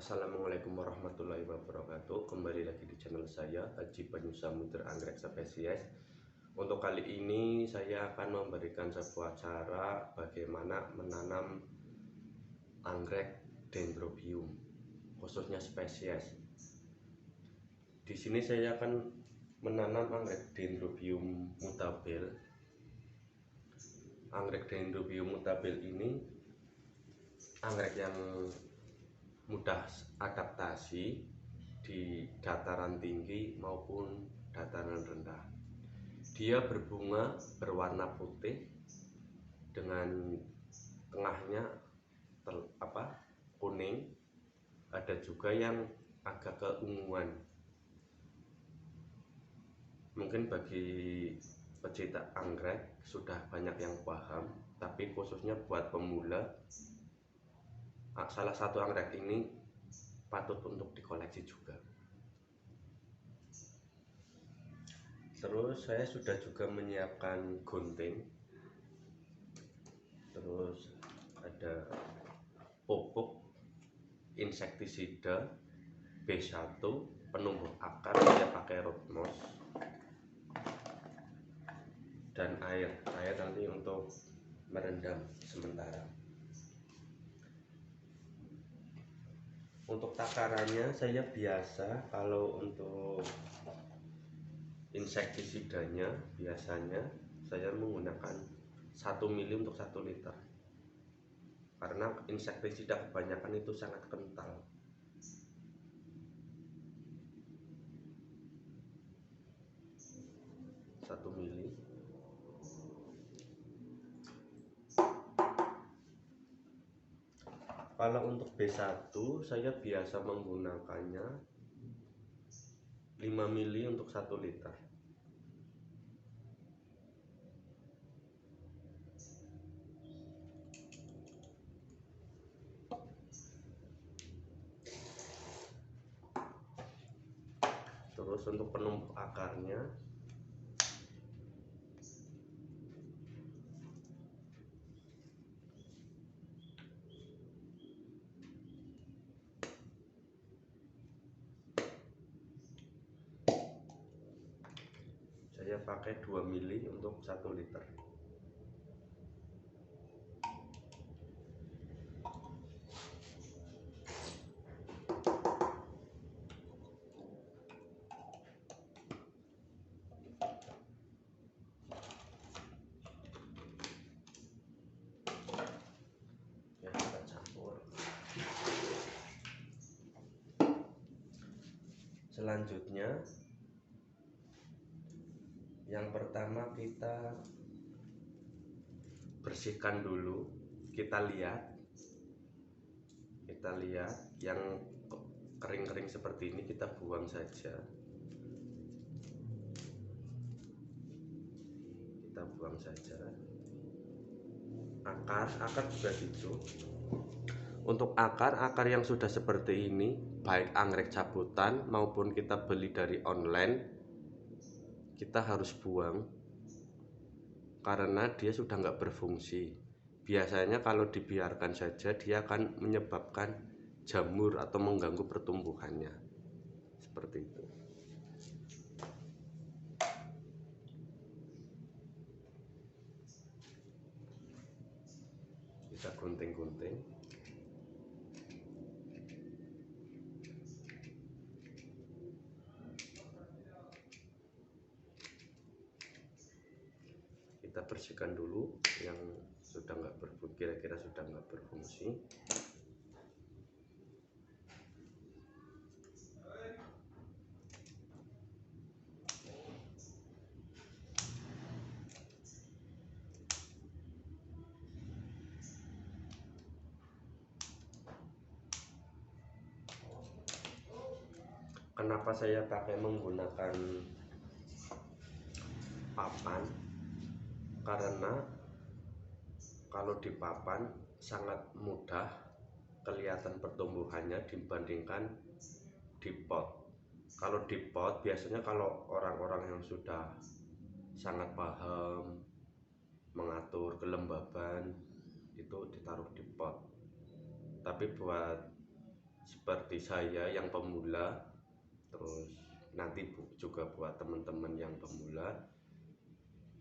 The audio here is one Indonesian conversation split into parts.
Assalamualaikum warahmatullahi wabarakatuh. Kembali lagi di channel saya, Haji Banyu Samudra Anggrek Spesies. Untuk kali ini saya akan memberikan sebuah cara bagaimana menanam anggrek dendrobium, khususnya spesies. Di sini saya akan menanam anggrek dendrobium mutabel. Anggrek dendrobium mutabel ini anggrek yang mudah adaptasi di dataran tinggi maupun dataran rendah. Dia berbunga berwarna putih dengan tengahnya kuning, ada juga yang agak keunguan. Mungkin bagi pecinta anggrek sudah banyak yang paham, tapi khususnya buat pemula, salah satu anggrek ini patut untuk dikoleksi juga. Terus saya sudah juga menyiapkan gunting, terus ada pupuk insektisida B1 penumbuh akar, saya pakai Rootmos, dan air nanti untuk merendam sementara. Untuk takarannya saya biasa, kalau untuk insektisidanya biasanya saya menggunakan 1 mili untuk 1 liter, karena insektisida kebanyakan itu sangat kental. Satu mili. Kalau untuk B1 saya biasa menggunakannya 5 mili untuk 1 liter. Terus untuk penumbuh akarnya saya pakai 2 mili untuk 1 liter. Ya, kita campur. Selanjutnya, yang pertama kita bersihkan dulu. Kita lihat yang kering-kering seperti ini kita buang saja. Akar juga gitu. Untuk akar yang sudah seperti ini, baik anggrek cabutan maupun kita beli dari online, kita harus buang karena dia sudah nggak berfungsi. Biasanya kalau dibiarkan saja dia akan menyebabkan jamur atau mengganggu pertumbuhannya, seperti itu. Kita gunting-gunting. Kita bersihkan dulu yang sudah nggak berfungsi, kira-kira sudah nggak berfungsi. Kenapa saya pakai menggunakan papan? Karena kalau di papan sangat mudah kelihatan pertumbuhannya dibandingkan di pot. Kalau di pot biasanya kalau orang-orang yang sudah sangat paham mengatur kelembaban itu ditaruh di pot. Tapi buat seperti saya yang pemula, terus nanti juga buat teman-teman yang pemula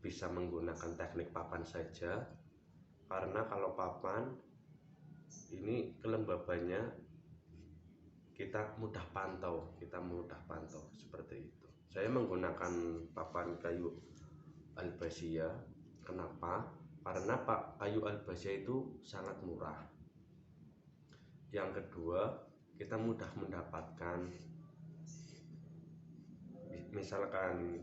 bisa menggunakan teknik papan saja, karena kalau papan ini kelembabannya kita mudah pantau seperti itu. Saya menggunakan papan kayu Albasia. Kenapa? Karena kayu Albasia itu sangat murah. Yang kedua, kita mudah mendapatkan, misalkan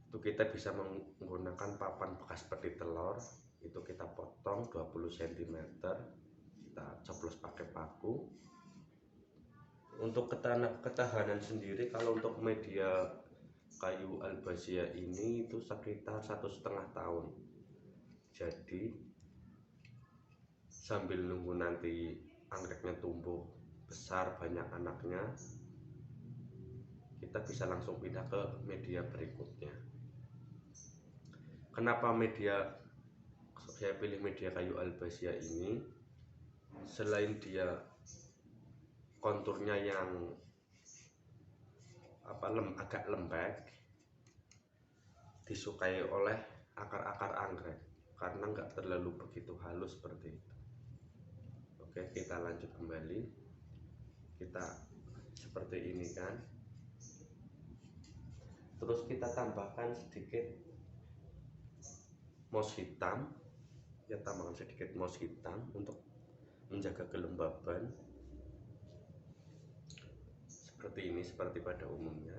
itu kita bisa menggunakan papan bekas peti telur, itu kita potong 20 cm, kita coblos pakai paku. Untuk ketahanan sendiri, kalau untuk media kayu Albasia ini itu sekitar 1,5 tahun. Jadi sambil nunggu nanti anggreknya tumbuh besar banyak anaknya, kita bisa langsung pindah ke media berikutnya. Kenapa saya pilih media kayu Albasia ini? Selain dia konturnya yang agak lembek, disukai oleh akar-akar anggrek karena nggak terlalu begitu halus seperti itu. Oke, kita lanjut kembali. Kita seperti ini kan. Terus kita tambahkan sedikit moss hitam. Ya, tambahkan sedikit moss hitam untuk menjaga kelembaban. Seperti ini, seperti pada umumnya.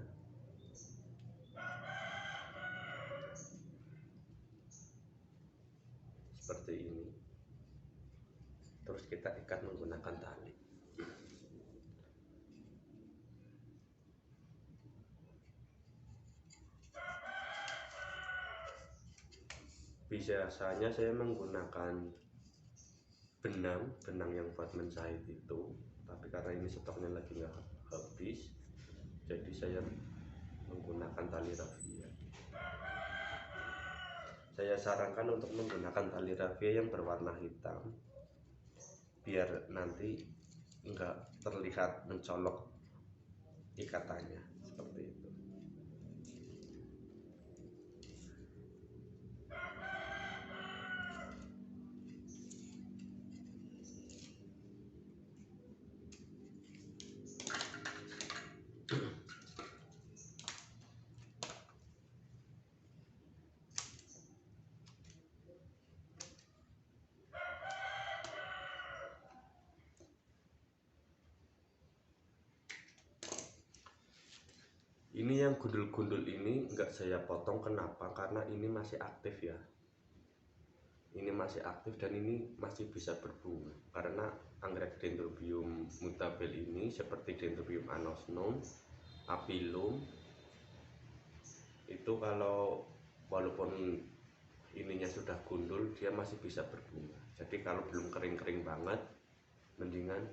Seperti ini. Terus kita ikat menggunakan tali. Biasanya saya menggunakan benang yang buat menjahit itu, tapi karena ini stoknya lagi nggak habis, jadi saya menggunakan tali rafia. Saya sarankan untuk menggunakan tali rafia yang berwarna hitam, biar nanti nggak terlihat mencolok ikatannya seperti itu. Ini yang gundul-gundul ini enggak saya potong, kenapa? Karena ini masih aktif ya. Ini masih aktif dan ini masih bisa berbunga. Karena anggrek Dendrobium mutabel ini seperti Dendrobium anosmum, Apilum, itu kalau walaupun ininya sudah gundul, dia masih bisa berbunga. Jadi kalau belum kering-kering banget, mendingan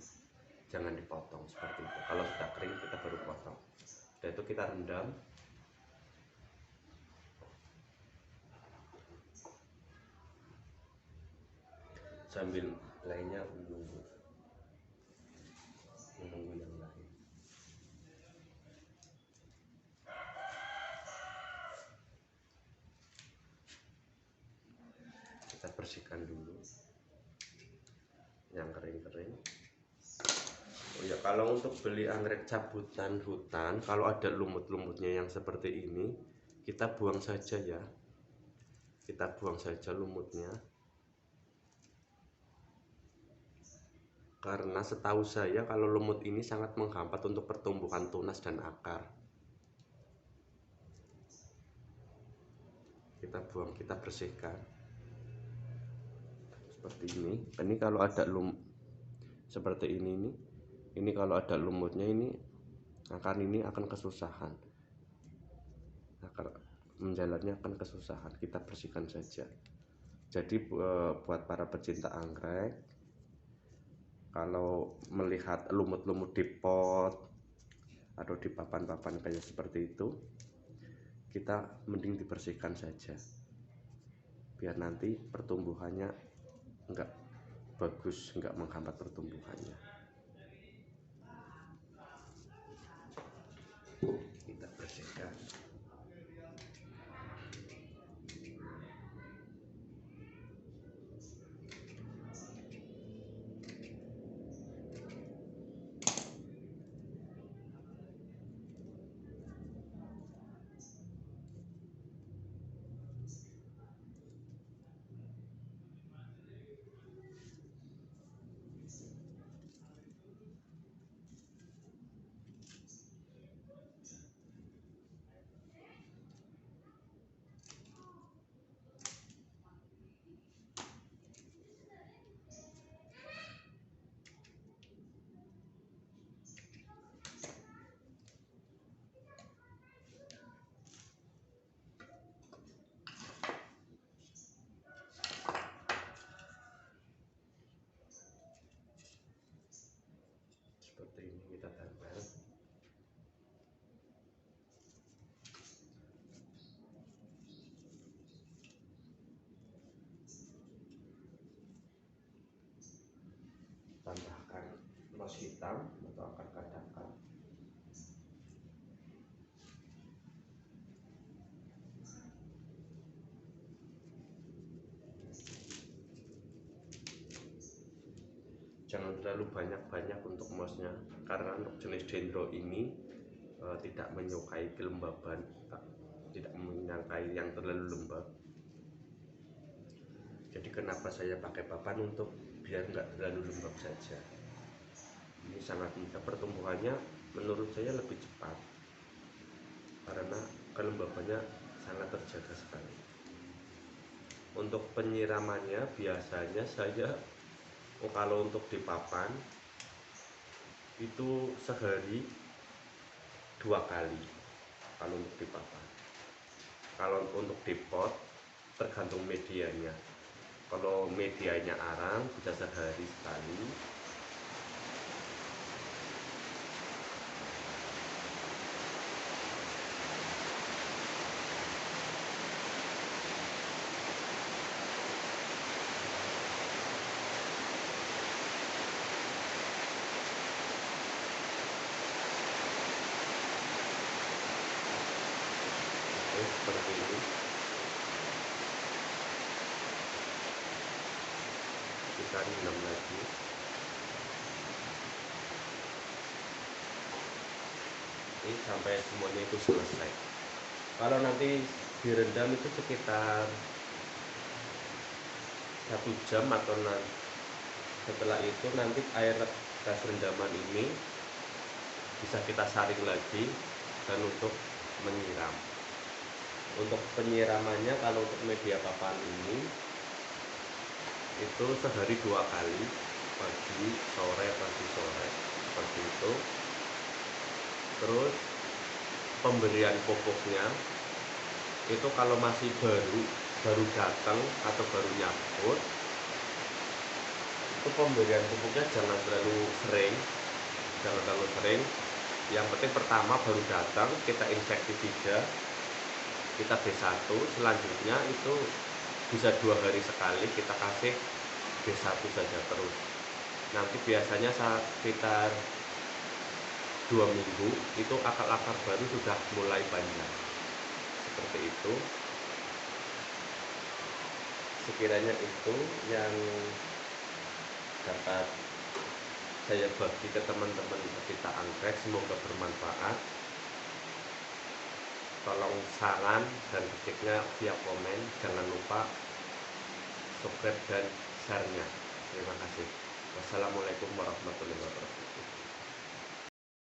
jangan dipotong seperti itu. Kalau sudah kering kita baru potong. Dan itu kita rendam. Sambil lainnya menunggu yang lain. Kita bersihkan dulu yang kering-kering. Oh ya, kalau untuk beli anggrek cabutan hutan, kalau ada lumut-lumutnya yang seperti ini, kita buang saja ya. Kita buang saja lumutnya. Karena setahu saya kalau lumut ini sangat menghambat untuk pertumbuhan tunas dan akar. Kita buang, kita bersihkan. Seperti ini. Ini kalau ada seperti ini kalau ada lumutnya, ini akan kesusahan, akar menjalannya akan kesusahan. Kita bersihkan saja. Jadi buat para pecinta anggrek, kalau melihat lumut-lumut di pot atau di papan-papan kayak seperti itu, kita mending dibersihkan saja, biar nanti pertumbuhannya enggak bagus, enggak menghambat pertumbuhannya. seperti ini kita tempel. Tambahkan nos hitam atau akar kadakan. Jangan terlalu banyak-banyak untuk mosnya, karena untuk jenis dendro ini tidak menyukai kelembaban, tidak menyukai yang terlalu lembab. Jadi kenapa saya pakai papan, untuk biar nggak terlalu lembab saja. Ini sangat mudah pertumbuhannya, menurut saya lebih cepat karena kelembabannya sangat terjaga sekali. Untuk penyiramannya biasanya saya kalau untuk di papan itu sehari 2 kali kalau untuk di papan. Kalau untuk di pot tergantung medianya. Kalau medianya arang bisa sehari sekali. Seperti ini. Kita rendam lagi. Ini sampai semuanya itu selesai. Kalau nanti direndam itu sekitar 1 jam, atau setelah itu nanti air gas rendaman ini bisa kita saring lagi dan untuk menyiram. Untuk penyiramannya kalau untuk media papan ini itu sehari 2 kali, pagi sore seperti itu. Terus pemberian pupuknya itu kalau masih baru datang atau baru nyabut, itu pemberian pupuknya jangan terlalu sering. Yang penting pertama baru datang kita insektisida, kita B1, selanjutnya itu bisa 2 hari sekali kita kasih B1 saja terus. Nanti biasanya sekitar 2 minggu itu akar-akar baru sudah mulai panjang. Seperti itu. Sekiranya itu yang dapat saya bagi ke teman-teman pecinta anggrek, semoga bermanfaat. Tolong saran dan kritiknya via komen, jangan lupa subscribe dan share-nya. Terima kasih. Wassalamualaikum warahmatullahi wabarakatuh.